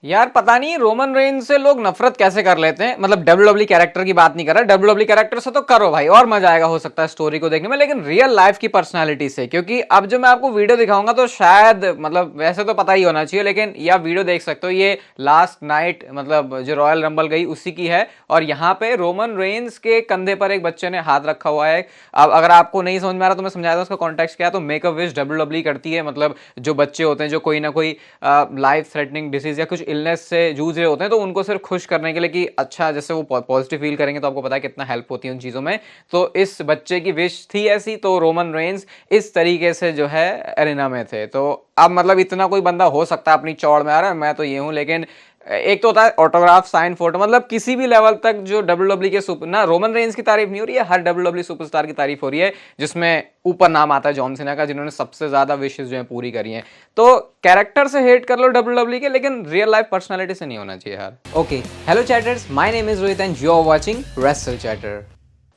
यार पता नहीं रोमन रेंज से लोग नफरत कैसे कर लेते हैं। मतलब डब्ल्यूडब्ल्यू कैरेक्टर की बात नहीं कर रहा, डब्ल्यूडब्ल्यू कैरेक्टर से तो करो भाई और मजा आएगा हो सकता है स्टोरी को देखने में, लेकिन रियल लाइफ की पर्सनालिटी से। क्योंकि अब जो मैं आपको वीडियो दिखाऊंगा तो शायद मतलब वैसे तो पता ही होना चाहिए, लेकिन यह वीडियो देख सकते हो, ये लास्ट नाइट मतलब जो रॉयल रंबल गई उसी की है। और यहाँ पे रोमन रेंज के कंधे पर एक बच्चे ने हाथ रखा हुआ है। अब अगर आपको नहीं समझ में आ रहा तो मैं समझा दूं उसका कॉन्टेक्स्ट क्या है। तो मेक अ विश डब्ल्यूडब्ल्यू करती है, मतलब जो बच्चे होते हैं जो कोई ना कोई लाइफ थ्रेटनिंग डिसीज या कुछ इलनेस से जूझ रहे होते हैं, तो उनको सिर्फ खुश करने के लिए कि अच्छा जैसे वो पॉजिटिव फील करेंगे, तो आपको पता है कितना हेल्प होती है उन चीज़ों में। तो इस बच्चे की विश थी ऐसी, तो रोमन रेंज इस तरीके से जो है एरिना में थे। तो अब मतलब इतना कोई बंदा हो सकता है अपनी चौड़ में आ रहा है, मैं तो ये हूं। लेकिन एक तो होता है ऑटोग्राफ साइन फोटो, मतलब किसी भी लेवल तक जो डब्ल्यूडब्ल्यू के सुपर ना रोमन रेंज की तारीफ नहीं हो रही है, हर डब्ल्यूडब्ल्यू सुपरस्टार की तारीफ हो रही है जिसमें ऊपर नाम आता है जॉन सीना का, जिन्होंने सबसे ज्यादा विशेष जो है पूरी करी हैं। तो कैरेक्टर से हेट कर लो डब्ल्यूडब्ल्यू के, लेकिन रियल लाइफ पर्सनालिटी से नहीं होना चाहिए यार। Okay, hello chatters, my name is Rohit and you are watching wrestle chatter.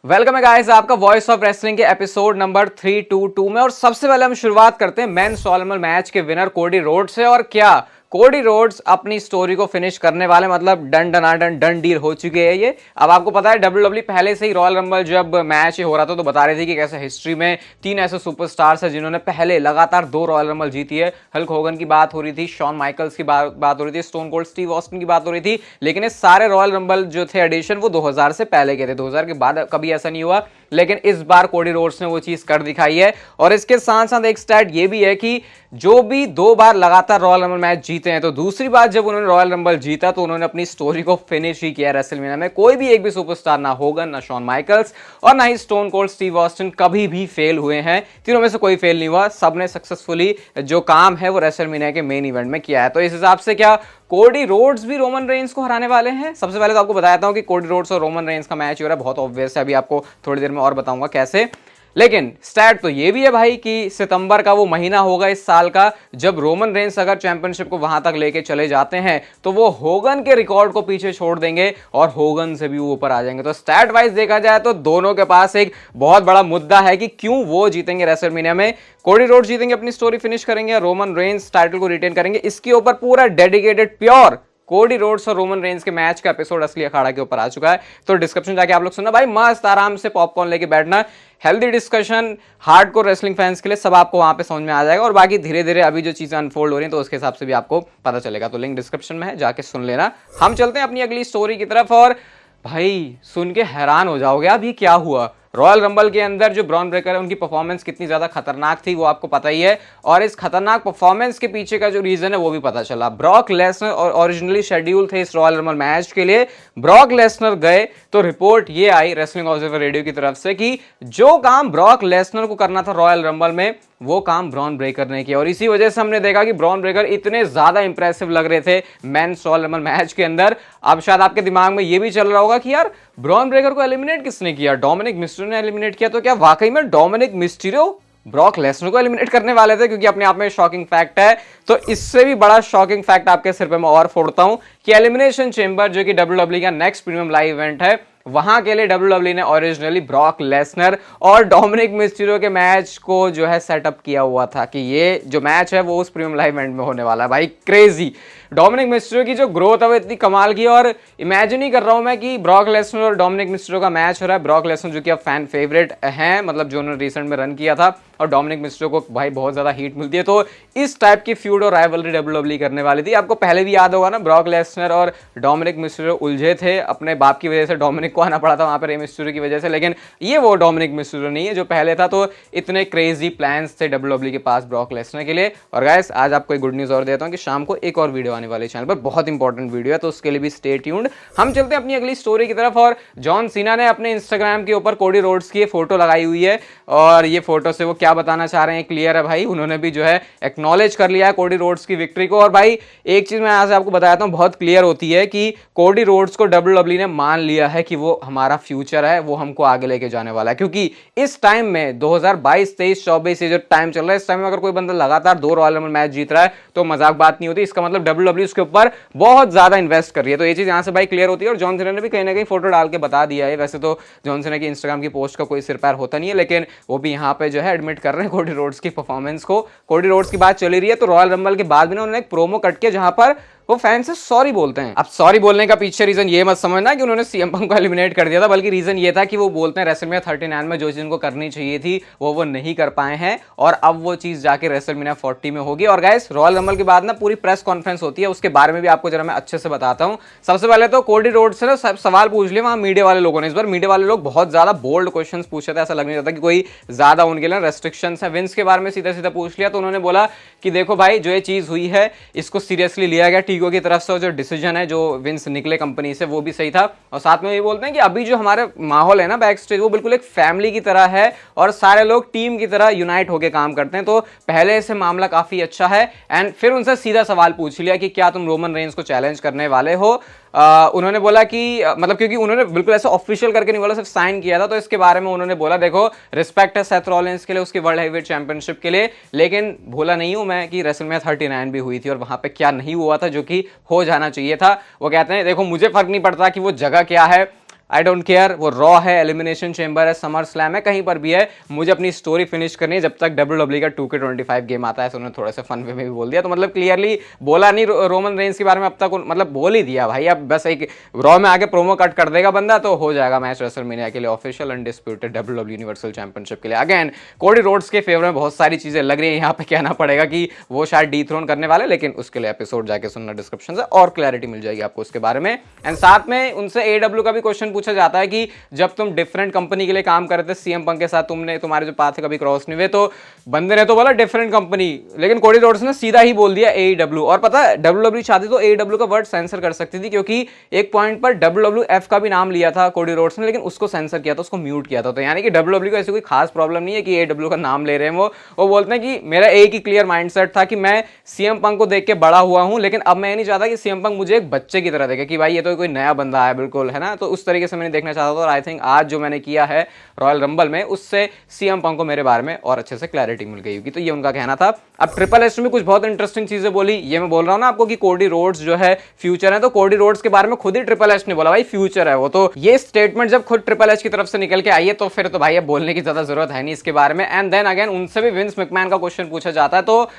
Welcome है गाइस आपका वॉइस ऑफ रेसलिंग के एपिसोड नंबर 322 में। और सबसे पहले हम शुरुआत करते हैं मेंस रॉयल रंबल मैच के विनर कोडी रोड्स से। और क्या कोडी रोड्स अपनी स्टोरी को फिनिश करने वाले, मतलब डन डनाडन डन डील हो चुकी है ये। अब आपको पता है डब्ल्यूडब्ल्यू पहले से ही रॉयल रंबल जब मैच हो रहा था तो बता रही थी कि कैसे हिस्ट्री में 3 ऐसे सुपरस्टार्स हैं जिन्होंने पहले लगातार 2 रॉयल रंबल जीती है। हल्क होगन की बात हो रही थी, शॉन माइकल्स की बात हो रही थी, स्टोन कोल्ड स्टीव ऑस्टिन की बात हो रही थी। लेकिन ये सारे रॉयल रंबल जो थे एडिशन वो 2000 से पहले के थे, 2000 के बाद कभी ऐसा नहीं हुआ। लेकिन इस बार कोडी रोड्स ने वो चीज कर दिखाई है। और इसके साथ साथ एक स्टैट ये भी है कि जो भी 2 बार लगातार रॉयल रंबल मैच जीते हैं, तो दूसरी बार जब उन्होंने रॉयल रंबल जीता तो उन्होंने अपनी स्टोरी को फिनिश ही किया रेसलमेनिया में। कोई भी एक भी सुपरस्टार, ना होगन, ना शॉन माइकल्स और ना ही स्टोन कोल्ड स्टीव ऑस्टिन कभी भी फेल हुए हैं। तीनों में से कोई फेल नहीं हुआ, सबने सक्सेसफुली जो काम है वो रेसलमेनिया के मेन इवेंट में किया है। तो इस हिसाब से क्या कोडी रोड्स भी रोमन रेंज को हराने वाले हैं? सबसे पहले तो आपको बताता हूं कि कोडी रोड्स और रोमन रेंज का मैच हो रहा है, बहुत ऑब्वियस है, अभी आपको थोड़ी देर में और बताऊंगा कैसे। लेकिन स्टैट तो ये भी है भाई कि सितंबर का वो महीना होगा इस साल का जब रोमन रेंस अगर चैंपियनशिप को वहां तक लेके चले जाते हैं तो वो होगन के रिकॉर्ड को पीछे छोड़ देंगे और होगन से भी वो ऊपर आ जाएंगे। तो स्टैट वाइज देखा जाए तो दोनों के पास एक बहुत बड़ा मुद्दा है कि क्यों वो जीतेंगे रेसलमेनिया में। कोडी रोड्स जीतेंगे, अपनी स्टोरी फिनिश करेंगे, या रोमन रेंस टाइटल को रिटेन करेंगे, इसके ऊपर पूरा डेडिकेटेड प्योर कोडी रोड्स और रोमन रेंज के मैच का एपिसोड असली अखाड़ा के ऊपर आ चुका है। तो डिस्क्रिप्शन जाके आप लोग सुनना भाई, मस्त आराम से पॉपकॉर्न लेके बैठना, healthy discussion hardcore wrestling fans के लिए, सब आपको वहां पे समझ में आ जाएगा। और बाकी धीरे धीरे अभी जो चीजें अनफोल्ड हो रही हैं तो उसके हिसाब से भी आपको पता चलेगा। तो लिंक डिस्क्रिप्शन में है, जाके सुन लेना। हम चलते हैं अपनी अगली स्टोरी की तरफ। और भाई सुन के हैरान हो जाओगे अब ये क्या हुआ। रॉयल रंबल के अंदर जो ब्रॉन ब्रेकर है उनकी परफॉर्मेंस कितनी ज्यादा खतरनाक थी वो आपको पता ही है। और इस खतरनाक परफॉर्मेंस के पीछे का जो रीजन है वो भी पता चला। ब्रॉक लेसनर और ओरिजिनली शेड्यूल थे इस रॉयल रंबल मैच के लिए, ब्रॉक लेसनर गए तो रिपोर्ट ये आई रेसलिंग ऑब्जर्वर रेडियो की तरफ से कि जो काम ब्रॉक लेसनर को करना था रॉयल रंबल में वो काम ब्रॉन ब्रेकर ने किया। और इसी वजह से हमने देखा कि ब्रॉन ब्रेकर इतने ज्यादा इंप्रेसिव लग रहे थे मेंस रॉयल रंबल मैच के अंदर। अब शायद आपके दिमाग में ये भी चल रहा होगा कि यार ब्रॉन ब्रेकर को एलिमिनेट किसने किया, डोमिनिक मिस्टीरियो ने एलिमिनेट किया। तो क्या वाकई में डोमिनिक मिस्टीरियो ब्रॉक लेसनर को एलिमिनेट करने वाले थे? क्योंकि अपने आप में शॉकिंग फैक्ट है। तो इससे भी बड़ा शॉकिंग फैक्ट आपके सिर पे मैं और फोड़ता हूं कि एलिमिनेशन चेंबर जो कि डब्ल्यूडब्ल्यू का नेक्स्ट प्रीमियम लाइव इवेंट है, वहां के लिए डब्ल्यूडब्ल्यू ने ओरिजिनली ब्रॉक लेसनर और डोमिनिक मिस्टीरियो के मैच को जो है सेटअप किया हुआ था कि ये जो मैच है वो उस प्रीमियम लाइव इवेंट में होने वाला है। भाई क्रेजी, डोमिनिक मिस्टीरियो की जो ग्रोथ है वो इतनी कमाल की। और इमेजिन ही कर रहा हूं मैं कि ब्रॉक लेसनर और डोमिनिक मिस्टीरियो का मैच हो रहा है। ब्रॉक लेसनर जो कि अब फैन फेवरेट हैं, मतलब जो उन्होंने रिसेंट में रन किया था, और डोमिनिक मिस्टीरियो को भाई बहुत ज्यादा हीट मिलती है। तो इस टाइप की फ्यूड और राइवलरी डब्ल्यूडब्ल्यू करने वाली थी। आपको पहले भी याद होगा ना, ब्रॉक लेसनर और डोमिनिक मिस्टीरियो उलझे थे, अपने बाप की वजह से डोमिनिक को आना पड़ा था वहां पर रे मिस्टीरियो की वजह से। लेकिन ये वो डोमिनिक मिस्टीरियो नहीं है जो पहले था। तो इतने क्रेजी प्लान्स थे डब्ल्यूडब्ल्यू के पास ब्रॉक लेसनर के लिए। और गाइस आज आपको एक गुड न्यूज और देता हूं कि शाम को एक और वीडियो आने वाली चैनल पर, बहुत इंपॉर्टेंट वीडियो है, तो उसके लिए भी स्टे ट्यून्ड। हम चलते हैं अपनी अगली स्टोरी की तरफ। और जॉन सीना ने अपने इंस्टाग्राम के ऊपर कोडी रोड्स की फोटो लगाई हुई है। और ये फोटो से वो क्या बताना चाह रहे हैं क्लियर है भाई, उन्होंने भी जो है एक्नॉलेज कर लिया है कोडी रोड्स की विक्ट्री को। और भाई एक चीज मैं आज आपको बताता हूं बहुत क्लियर होती है कि कोडी रोड्स को डब्ल्यूडब्ल्यू ने मान लिया है कि वो हमारा फ्यूचर है, वो हमको आगे लेके जाने वाला है। क्योंकि इस टाइम में 2022, 23, 24 ये जो टाइम चल रहा है, इस टाइम में अगर कोई बंदा लगातार 2 रॉयल रंबल मैच जीत रहा है तो मजाक बात नहीं होती। इसका मतलब डब्ल्यूडब्ल्यू उसके ऊपर बहुत ज्यादा इन्वेस्ट कर रही है। तो ये चीज यहां से भाई क्लियर होती है। और जॉन सीना ने भी कहीं ना कहीं फोटो डाल के बता दिया है। वैसे तो जॉन सीना की इंस्टाग्राम की पोस्ट का कोई सिर पैर होता नहीं है, लेकिन वो भी यहाँ पे जो है एडमिट कर रहे हैं कोडी रोड्स की परफॉर्मेंस को। कोडी रोड्स की बात चली रही है तो रॉयल रंबल के बाद भी ना उन्होंने एक प्रोमो कट किया जहां पर वो फैन से सॉरी बोलते हैं। अब सॉरी बोलने का पीछे रीजन ये मत समझना कि उन्होंने सीएम पंक को एलिमिनेट कर दिया था, बल्कि रीजन ये था कि वो बोलते हैं रेसलमेनिया 39 में जो चीज उनको करनी चाहिए थी वो नहीं कर पाए हैं, और अब वो चीज जाके रेसलमेनिया 40 में होगी। और गाइस रॉयल रंबल के बाद ना पूरी प्रेस कॉन्फ्रेंस होती है, उसके बारे में भी आपको जरा मैं अच्छे से बताता हूं। सबसे पहले तो कोडी रोड्स से ना सब सवाल पूछ लिए वहां मीडिया वाले लोगों ने। इस बार मीडिया वाले लोग बहुत ज्यादा बोल्ड क्वेश्चंस पूछे थे, ऐसा लग नहीं रहा था कि कोई ज्यादा उनके लिए रेस्ट्रिक्शंस है। विंस के बारे में सीधा सीधा पूछ लिया, तो उन्होंने बोला कि देखो भाई जो ये चीज हुई है इसको सीरियसली लिया गया टीगो की तरफ से, और जो डिसीजन है जो विंस निकले कंपनी से वो भी सही था। और साथ में ये बोलते हैं कि अभी जो हमारे माहौल है ना बैक स्टेज वो बिल्कुल एक फैमिली की तरह है और सारे लोग टीम की तरह यूनाइट होकर काम करते हैं, तो पहले से मामला काफी अच्छा है। एंड फिर उनसे सीधा सवाल पूछ लिया कि क्या तुम रोमन रेंस को चैलेंज करने वाले हो। उन्होंने बोला कि मतलब क्योंकि उन्होंने बिल्कुल ऐसा ऑफिशियल करके नहीं बोला, सिर्फ साइन किया था, तो इसके बारे में उन्होंने बोला देखो रिस्पेक्ट है सेथ रॉलिंस के लिए उसकी वर्ल्ड हेवीवेट चैंपियनशिप के लिए, लेकिन भूला नहीं हूं मैं कि रेसलमेनिया 39 भी हुई थी और वहां पे क्या नहीं हुआ था जो कि हो जाना चाहिए था। वो कहते हैं देखो मुझे फर्क नहीं पड़ता कि वो जगह क्या है, आई डोंट केयर, वो रॉ है, एलिमिनेशन चेंबर है, समर स्लैम है, कहीं पर भी है, मुझे अपनी स्टोरी फिनिश करनी है जब तक WWE का 2K25 गेम आता है। उन्होंने थोड़े से फन वे में भी बोल दिया, तो मतलब क्लियरली बोला नहीं रोमन रेंस के बारे में अब तक, मतलब बोल ही दिया भाई। अब बस एक रॉ में आके प्रोमो कट कर देगा बंदा तो हो जाएगा मैच रेसलमेनिया के लिए official undisputed WWE universal championship के लिए। अगेन कोडी रोड्स के फेवर में बहुत सारी चीजें लग रही है, यहाँ पे कहना पड़ेगा कि वो शायद डीथ्रोन करने वाले, लेकिन उसके लिए एपिसोड जाके सुनना डिस्क्रिप्शन से और क्लैरिटी मिल जाएगी आपको उसके बारे में। एंड साथ में उनसे AEW का भी क्वेश्चन पूछा जाता है कि जब तुम डिफरेंट कंपनी के लिए काम कर रहे थे सीएम पंक के साथ, तुम्हारे जो पाथ है कभी क्रॉस नहीं हुए, तो बंदे ने तो बोला डिफरेंट कंपनी, लेकिन कोडी रोड्स ने सीधा ही बोल दिया AEW। और पता है WWE चाहती तो AEW का वर्ड सेंसर कर सकती थी, क्योंकि एक पॉइंट पर WWF का भी नाम लिया था कोडी रोड्स ने, लेकिन उसको सेंसर किया था, उसको म्यूट किया था। तो यानी कि WWE को ऐसी कोई खास प्रॉब्लम नहीं है कि AEW का नाम ले रहे हैं। वो बोलते हैं कि मेरा एक ही क्लियर माइंडसेट था कि मैं सीएम पंक को देख के बड़ा हुआ हूं, लेकिन अब मैं नहीं चाहता कि सीएम पंक मुझे एक बच्चे की तरह देखे कि भाई ये तो कोई नया बंदा है बिल्कुल, है ना। तो उस तरीके से मैंने देखना चाहता था, और आई थिंक आज जो मैंने किया है रॉयल रंबल में उससे सीएम पंक को मेरे बारे में और अच्छे से क्लैरिटी मिल गई होगी। तो ये उनका कहना था। अब ट्रिपल एच में कुछ बहुत इंटरेस्टिंग चीजें बोली, ये मैं बोल रहा हूं ना आपको कि कोडी रोड्स जो है फ्यूचर है, तो कोडी रोड्स के बारे में खुद ही ट्रिपल एच ने बोला भाई फ्यूचर है वो। तो ये स्टेटमेंट जब खुद ट्रिपल एच की तरफ से निकल के आई है तो फिर तो भाई अब बोलने की ज्यादा जरूरत है नहीं इसके बारे में। एंड देन अगेन उनसे भी विंस मैकमैन का क्वेश्चन पूछा जाता है, तो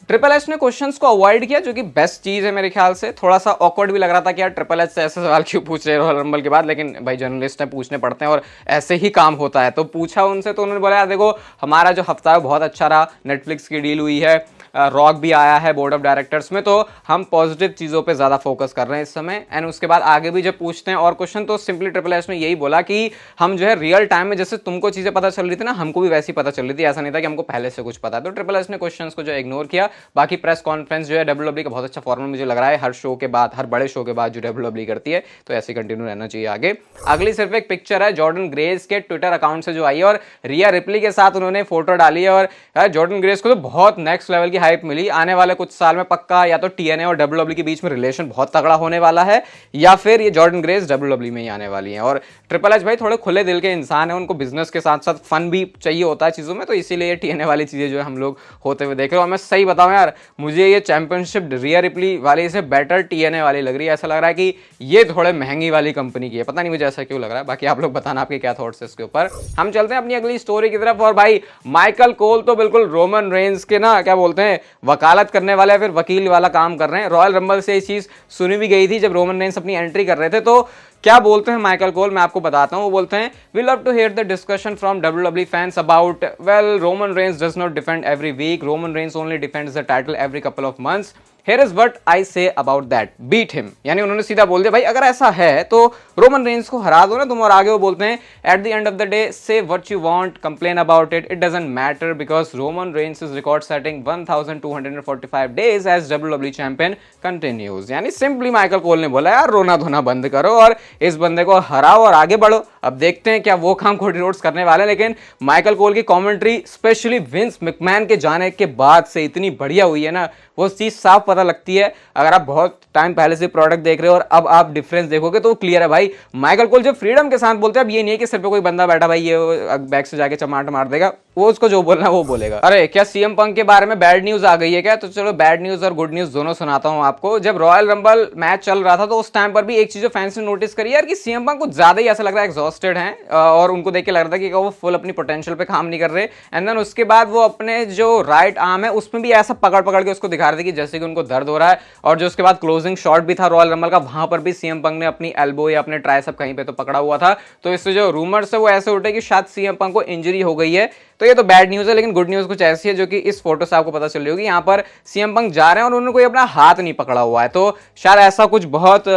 ट्रिपल एच ने क्वेश्चंस को अवॉइड किया, जो कि बेस्ट चीज है मेरे ख्याल से। थोड़ा सा ऑकवर्ड भी लग रहा था कि यार ट्रिपल एच से ऐसे सवाल क्यों पूछ रहे रॉयल रंबल के बाद, लेकिन भाई जर्नलिस्ट है पूछने पड़ते हैं और ऐसे ही काम होता है। तो पूछा उनसे, तो उन्होंने बोला यार देखो हमारा जो हफ्ता है बहुत अच्छा रहा, नेटफ्लिक्स की डील हुई है, रॉक भी आया है बोर्ड ऑफ डायरेक्टर्स में, तो हम पॉजिटिव चीज़ों पे ज़्यादा फोकस कर रहे हैं इस समय। एंड उसके बाद आगे भी जब पूछते हैं और क्वेश्चन, तो सिंपली ट्रिपल एच ने यही बोला कि हम जो है रियल टाइम में जैसे तुमको चीज़ें पता चल रही थी ना, हमको भी वैसी पता चल रही थी, ऐसा नहीं था कि हमको पहले से कुछ पता है। तो ट्रिपल एच ने क्वेश्चन को जो इग्नोर किया। बाकी प्रेस कॉन्फ्रेंस जो है WWE का बहुत अच्छा फॉर्मेट मुझे लग रहा है, हर शो के बाद, हर बड़े शो के बाद जो WWE करती है, तो ऐसे कंटिन्यू रहना चाहिए आगे। अगली सिर्फ एक पिक्चर है जॉर्डन ग्रेस के ट्विटर अकाउंट से जो आई है, और रिया रिप्ली के साथ उन्होंने फोटो डाली है। और जॉर्डन ग्रेस को तो बहुत नेक्स्ट लेवल की हाइप मिली। आने वाले कुछ साल में पक्का या तो TNA और WWE के बीच में रिलेशन बहुत तगड़ा होने वाला है, या फिर ये जॉर्डन ग्रेस WWE में ही आने वाली है। और ट्रिपल एच भाई थोड़े खुले दिल के इंसान है, उनको बिजनेस के साथ साथ फन भी चाहिए होता है चीज़ों में, तो इसीलिए TNA वाली चीज़ें जो है हम लोग होते हुए देख रहे हो। और मैं सही बताऊं यार, मुझे ये चैंपियनशिप रिया रिप्ली वाली से बेटर TNA वाली लग रही है। ऐसा लग रहा है कि ये थोड़े महंगी वाली कंपनी की है, पता नहीं मुझे ऐसा क्यों लग रहा है। बाकी आप लोग बताना आपके क्या थॉट्स है इसके ऊपर। हम चलते हैं अपनी अगली स्टोरी की तरफ। और भाई माइकल कोल तो बिल्कुल रोमन रेंस के ना क्या बोलते हैं वकालत करने वाले, फिर वकील वाला काम कर रहे हैं। रॉयल रंबल से ये चीज सुनी भी गई थी जब रोमन रेंस अपनी एंट्री कर रहे थे। तो क्या बोलते हैं माइकल कोल, मैं आपको बताता हूं। वो बोलते हैं we love to hear the discussion from WWE fans about well Roman Reigns does not defend every week, Roman Reigns only defends the title every couple of months, Here is what I say about that, beat him। यानी उन्होंने सीधा बोल दिया भाई अगर ऐसा है तो रोमन रेंस को हरा दो ना तुम। और आगे वो बोलते हैं at the end of the day say what you want, complain about it doesn't matter because Roman Reigns is record setting 1245 days as WWE champion continues। यानी सिंपली माइकल कोल ने बोला यार रोना धोना बंद करो और इस बंदे को हराओ और आगे बढ़ो। अब देखते हैं क्या वो काम कोडी रोड्स करने वाले हैं, लेकिन माइकल कोल की कमेंट्री स्पेशली विंस मैकमैन के जाने के बाद से इतनी बढ़िया हुई है ना, वो चीज साफ पता लगती है। अगर आप बहुत टाइम पहले से प्रोडक्ट देख रहे हो और अब आप डिफरेंस देखोगे तो क्लियर है भाई। माइकल कोल जब फ्रीडम के साथ बोलते हैं, अब ये नहीं है कि सिर पे कोई बंदा बैठा भाई ये बैक से जाके चमाट मार देगा, वो उसको जो बोलना है वो बोलेगा। अरे क्या सीएम पंक के बारे में बैड न्यूज आ गई है क्या? तो चलो बैड न्यूज और गुड न्यूज दोनों सुनाता हूं आपको। जब रॉयल रंबल मैच चल रहा था तो उस टाइम पर भी एक चीज जो फैंस ने नोटिस करी यार कि सीएम पंक कुछ ज्यादा ही ऐसा लग रहा है एग्जॉस्टेड है, और उनको देख के लग रहा था कि वो फुल अपनी पोटेंशियल पे काम नहीं कर रहे। एंड देन उसके बाद वो अपने जो राइट आर्म है उसमें भी ऐसा पकड़ पकड़ के उसको दिखा रहे थे कि जैसे कि उनको दर्द हो रहा है। और जो उसके बाद क्लोजिंग शॉट भी था रॉयल रंबल का, वहां पर भी सीएम पंक ने अपनी एल्बो या अपने ट्राइसेप कहीं पे तो पकड़ा हुआ था। तो इससे जो रूमर्स है वो ऐसे उठे कि शायद सीएम पंक को इंजरी हो गई है। तो ये तो बैड न्यूज है, लेकिन गुड न्यूज कुछ ऐसी है जो कि इस फोटो से आपको पता चल रही होगी। यहाँ पर सीएम पंक जा रहे हैं और उन्होंने कोई अपना हाथ नहीं पकड़ा हुआ है, तो शायद ऐसा कुछ बहुत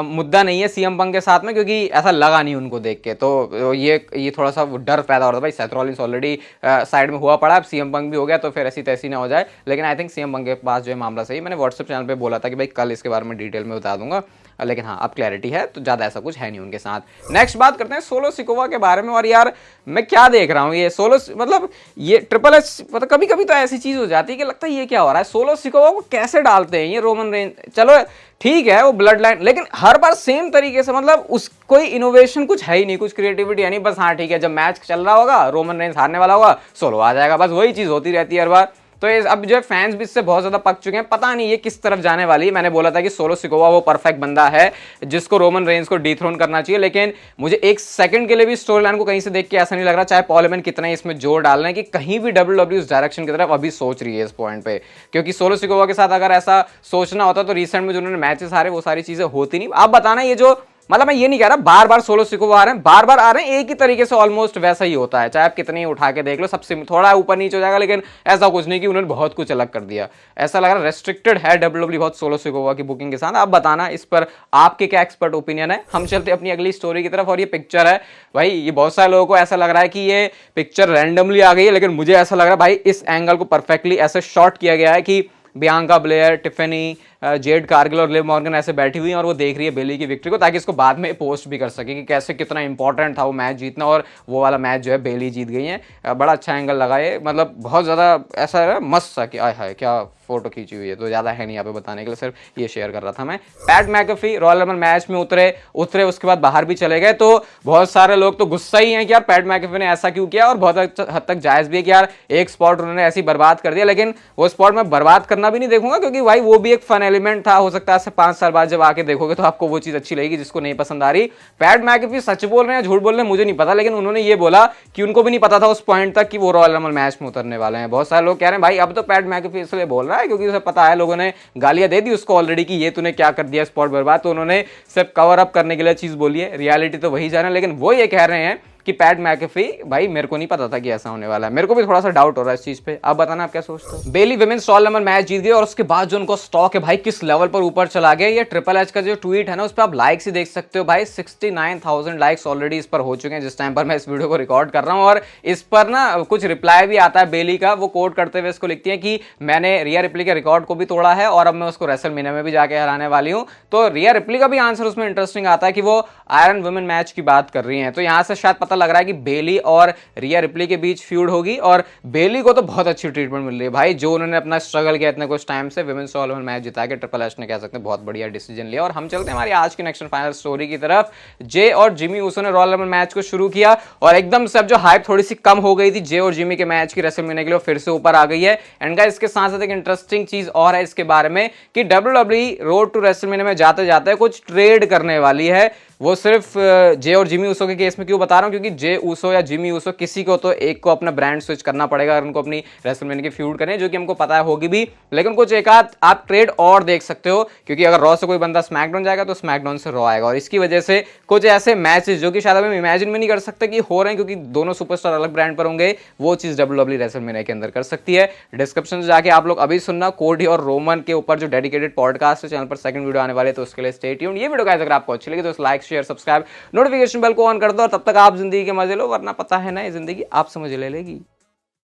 मुद्दा नहीं है सीएम पंक के साथ में, क्योंकि ऐसा लगा नहीं उनको देख के। तो ये थोड़ा सा डर पैदा हो रहा था भाई, सेथ रॉलिंस ऑलरेडी साइड में हुआ पड़ा, अब सीएम पंक भी हो गया तो फिर ऐसी तैसी ना हो जाए। लेकिन आई थिंक सीएम पंक के पास जो है मामला सही। मैंने व्हाट्सएप चैनल पे बोला था कि भाई कल इसके बारे में डिटेल में बता दूंगा, लेकिन हाँ अब क्लैरिटी है, तो ज्यादा ऐसा कुछ है नहीं उनके साथ। नेक्स्ट बात करते हैं सोलो सिकोवा के बारे में। और यार मैं क्या देख रहा हूँ ये सोलो, मतलब ये ट्रिपल एच, मतलब कभी कभी तो ऐसी चीज हो जाती है कि लगता है ये क्या हो रहा है, सोलो सिकोवा को कैसे डालते हैं ये रोमन रेंज। चलो ठीक है वो ब्लड लाइन, लेकिन हर बार सेम तरीके से, मतलब उस कोई इनोवेशन कुछ है ही नहीं, कुछ क्रिएटिविटी है नहीं। बस हाँ ठीक है जब मैच चल रहा होगा रोमन रेंज हारने वाला होगा सोलो आ जाएगा, बस वही चीज होती रहती है हर बार। तो अब जो फैंस भी इससे बहुत ज्यादा पक चुके हैं, पता नहीं ये किस तरफ जाने वाली है। मैंने बोला था कि सोलो सिकोवा वो परफेक्ट बंदा है जिसको रोमन रेंज को डिथ्रोन करना चाहिए, लेकिन मुझे एक सेकंड के लिए भी स्टोरी लाइन को कहीं से देख के ऐसा नहीं लग रहा, चाहे पॉल हेमन कितना ही इसमें जोर डाल रहे हैं, कि कहीं भी डब्ल्यूडब्ल्यू उस डायरेक्शन की तरफ अभी सोच रही है इस पॉइंट पे। क्योंकि सोलो सिकोवा के साथ अगर ऐसा सोचना होता तो रिसेंट में जो उन्होंने मैचेस हारे वो सारी चीजें होती नहीं। आप बताना ये जो, मतलब मैं ये नहीं कह रहा बार बार सोलो सिकोवा आ रहे हैं, बार बार आ रहे हैं एक ही तरीके से, ऑलमोस्ट वैसा ही होता है, चाहे आप कितनी उठा के देख लो, सबसे थोड़ा ऊपर नीचे हो जाएगा, लेकिन ऐसा कुछ नहीं कि उन्होंने बहुत कुछ अलग कर दिया। ऐसा लग रहा है रेस्ट्रिक्टेड है डब्ल्यूडब्ल्यू बहुत सोलो सिकोवा की बुकिंग के साथ। आप बताना इस पर आपके क्या एक्सपर्ट ओपिनियन है। हम चलते अपनी अगली स्टोरी की तरफ। और ये पिक्चर है भाई, ये बहुत सारे लोगों को ऐसा लग रहा है कि ये पिक्चर रैंडमली आ गई है, लेकिन मुझे ऐसा लग रहा है भाई इस एंगल को परफेक्टली ऐसे शॉट किया गया है कि Bianca Blair, Tiffany, Jade Cargill और लिव मॉर्गन ऐसे बैठी हुई हैं और वो देख रही है बेली की विक्ट्री को, ताकि इसको बाद में पोस्ट भी कर सके कि कैसे कितना इंपॉर्टेंट था वो मैच जीतना, और वो वाला मैच जो है बेली जीत गई है। बड़ा अच्छा एंगल लगा है, मतलब बहुत ज़्यादा ऐसा है मस्त सा कि आय हाय क्या फोटो खींची हुई है। तो ज़्यादा है नहीं यहाँ पे बताने के लिए, सिर्फ ये शेयर कर रहा था मैं। PAT McAfee royal Rumble match में उतरे उसके बाद बाहर भी चले गए, तो बहुत सारे लोग तो गुस्सा ही हैं कि यार पैट मैकेफी ने ऐसा क्यों किया, और बहुत हद तक जायज़ भी है कि यार एक स्पॉट उन्होंने ऐसी बर्बाद कर दिया। लेकिन वो स्पॉट मैं बर्बाद करना भी नहीं देखूंगा, क्योंकि भाई वो भी एक फन एलिमेंट था। हो सकता है 5 साल बाद जब आके देखोगे तो आपको वो चीज अच्छी लगेगी जिसको नहीं पसंद आ रही। पैट मैकेफी सच बोल रहे हैं झूठ बोल रहे हैं मुझे नहीं पता, लेकिन उन्होंने ये बोला कि उनको भी नहीं पता था उस पॉइंट तक कि वो रॉयल रंबल मैच में उतरने वाले हैं। बहुत सारे लोग कह रहे हैं भाई अब तो पैट मैकेफी इसलिए बोल रहा है क्योंकि उसे पता है, लोगों ने गालियां दे दी उसको ऑलरेडी कि ये तूने क्या कर दिया स्पॉट बर्बाद, तो उन्होंने सिर्फ कवर अप करने के लिए चीज बोली है, रियलिटी तो वही जाना। लेकिन वो ये कह रहे हैं कि पैट मैकेफी, भाई मेरे को नहीं पता था कि ऐसा होने वाला है, मेरे को भी थोड़ा सा डाउट हो रहा है इस चीज पे। आप बताना आप क्या सोचते हो। बेली विमेंस रॉयल रंबल मैच जीत गई और उसके बाद जो उनको स्टॉक है भाई किस लेवल पर ऊपर चला गया। ये ट्रिपल एच का जो ट्वीट है ना उस पर आप लाइक्स ही देख सकते हो भाई, 69,000 लाइक्स ऑलरेडी इस पर हो चुके हैं जिस टाइम पर मैं इस वीडियो को रिकॉर्ड कर रहा हूँ। और इस पर ना कुछ रिप्लाई भी आता है बेली का, वो कोट करते हुए इसको लिखती है कि मैंने रिया रिप्ली के रिकॉर्ड को भी तोड़ा है और अब मैं उसको रेसलमेनिया में भी जाके हराने वाली हूँ। तो रिया रिप्ली का भी आंसर उसमें इंटरेस्टिंग आता है कि वो आयरन वुमेन मैच की बात कर रही है। तो यहां से शायद पता लग रहा है कि बेली और रिया रिप्ली के बीच फ्यूड होगी, और बेली को तो बहुत अच्छी ट्रीटमेंट मिल रही है भाई, जो उन्होंने अपना स्ट्रगल किया इतने कुछ टाइम से विमेंस रॉयल रंबल मैच जिता के ट्रिपल एच ने कह सकते हैं बहुत बढ़िया डिसीजन लिया। और हम चलते हैं हमारी आज की नेक्स्ट फाइनल स्टोरी की तरफ। जे और जिमी ऊसो ने रॉयल रंबल मैच को शुरू किया और एकदम से अब जो हाइप थोड़ी सी कम हो गई थी जे और जिमी के मैच की रेसलमेनिया के लिए फिर से ऊपर आ गई है। एंड गाइस इसके साथ साथ एक इंटरेस्टिंग चीज और है इसके बारे में कि डब्ल्यूडब्ल्यूई रोड टू रेसलमेनिया में जाते जाते कुछ ट्रेड करने वाली है। वो सिर्फ जे और जिमी ऊसो के केस में क्यों बता रहा हूं, क्योंकि जे ऊसो या जिमी ऊसो किसी को तो एक को अपना ब्रांड स्विच करना पड़ेगा अगर उनको अपनी रेसलमेनिया की फ्यूड करनी है, जो कि हमको पता है होगी भी। लेकिन कुछ एक आध आप ट्रेड और देख सकते हो, क्योंकि अगर रॉ से कोई बंदा स्मैकडाउन जाएगा तो स्मैकडाउन से रॉ आएगा, और इसकी वजह से कुछ ऐसे मैचेस जो कि शायद हम इमेजिन भी नहीं कर सकते कि हो रहे हैं, क्योंकि दोनों सुपरस्टार अलग ब्रांड पर होंगे, वो चीज डब्ल्यूडब्ल्यूई रेसलमेनिया के अंदर कर सकती है। डिस्क्रिप्शन से जाके आप लोग अभी सुनना कोडी और रोमन के ऊपर जो डेडिकेटेड पॉडकास्ट है, चैनल पर सेकंड वीडियो आने वाले, तो उसके लिए स्टे ट्यून्ड। ये वीडियो अगर आपको अच्छी लगी तो like share subscribe notification bell को ऑन कर दो, और तब तक आप जिंदगी के मजे लो, वरना पता है ना ये जिंदगी आपसे मजे ले लेगी।